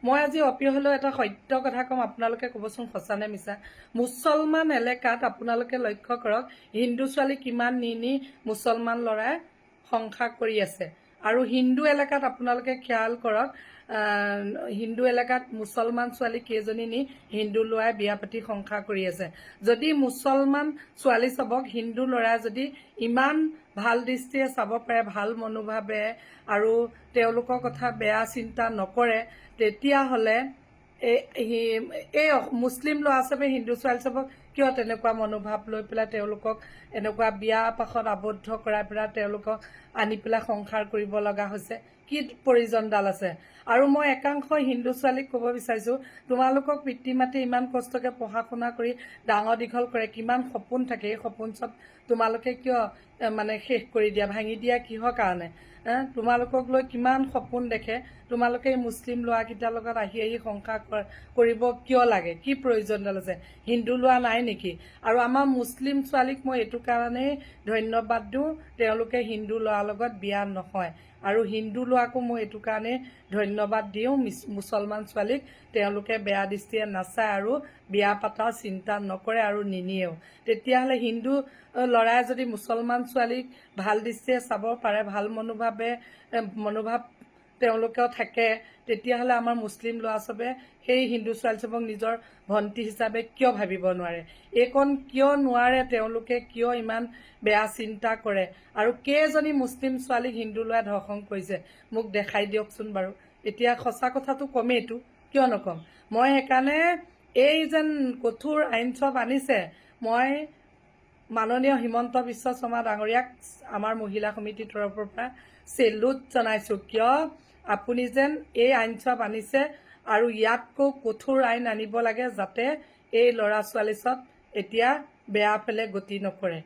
মই আজি অপ্ৰিয় হলেও এটা সত্য কথা কম, আপোনালোকে ক'বচোন সঁচা নে মিছা। মুছলমান এলেকাত আপোনালোকে লক্ষ্য কৰক, হিন্দু ছোৱালী কিমান নি মুছলমান ল'ৰাই সংসাৰ কৰি আছে। আৰু হিন্দু এলেকাত আপোনালোকে খেয়াল কৰক, হিন্দু এলেকাত মুছলমান ছোৱালী কেইজনী নি হিন্দু ল'ৰাই বিয়া পাতি সংসাৰ কৰি আছে। যদি মুছলমান ছোৱালী চাবক, হিন্দু ল'ৰাই যদি ইমান ভাল দৃষ্টিৰে চাব পাৰে, ভাল মনোভাৱে আৰু তেওঁলোকৰ কথা বেয়া চিন্তা নকৰে, তেতিয়াহ'লে এই মুছলিম ল'ৰা ছোৱালী হিন্দু ছোৱালী চাবক কিয় তেনেকুৱা মনোভাৱ লৈ পেলাই তেওঁলোকক এনেকুৱা বিয়া পাশত আবদ্ধ কৰাই পেলাই তেওঁলোকক আনি পেলাই সংসাৰ কৰিব লগা হৈছে? কি প্ৰয়োজনডাল আছে? আৰু মই একাংশ হিন্দু ছোৱালীক ক'ব বিচাৰিছোঁ, তোমালোকক পিতৃ মাতৃ ইমান কষ্টকৈ পঢ়া শুনা কৰি ডাঙৰ দীঘল কৰে, কিমান সপোন থাকে, এই সপোন চব তোমালোকে কিয় মানে শেষ কৰি দিয়া, ভাঙি দিয়া কিহৰ কাৰণে? তোমালোকক লৈ কিমান সপোন দেখে, তোমালোকে এই মুছলিম ল'ৰাকেইটাৰ লগত আহি সংসাৰ কৰিব কিয় লাগে? কি প্ৰয়োজনডাল আছে? হিন্দু ল'ৰা নাই নেকি? আৰু আমাৰ মুছলিম ছোৱালীক মই এইটো কাৰণেই ধন্যবাদ দিওঁ, তেওঁলোকে হিন্দু ল'ৰাৰ লগত বিয়া নহয়। আৰু হিন্দু ল'ৰাকো মই এইটো কাৰণেই ধন্যবাদ দিওঁ, মুছলমান ছোৱালীক তেওঁলোকে বেয়া দৃষ্টিৰে নাচায় আৰু বিয়া পতাৰ চিন্তা নকৰে আৰু নিনিয়েও। তেতিয়াহ'লে হিন্দু ল'ৰাই যদি মুছলমান ছোৱালীক ভাল দৃষ্টিৰে চাব পাৰে, ভাল মনোভাৱ তেওঁলোকেও থাকে, তেতিয়াহ'লে আমাৰ মুছলিম ল'ৰা চবে সেই হিন্দু ছোৱালী চবক নিজৰ ভণ্টি হিচাপে কিয় ভাবিব নোৱাৰে? এইকণ কিয় নোৱাৰে? তেওঁলোকে কিয় ইমান বেয়া চিন্তা কৰে? আৰু কেইজনী মুছলিম ছোৱালীক হিন্দু ল'ৰাই ধৰ্ষণ কৰিছে মোক দেখাই দিয়কচোন বাৰু। এতিয়া সঁচা কথাটো কমেইতো, কিয় নকম? মই সেইকাৰণে এই যেন কঠোৰ আইন চব আনিছে, মই মাননীয় হিমন্ত বিশ্ব শৰ্মা ডাঙৰীয়াক আমাৰ মহিলা সমিতিৰ তৰফৰ পৰা চেলুট জনাইছোঁ। কিয় আপুনি যেন এই আইন চব আনিছে আৰু ইয়াতকৈ কঠোৰ আইন আনিব লাগে, যাতে এই ল'ৰা ছোৱালী চব এতিয়া বেয়া ফালে গতি নকৰে।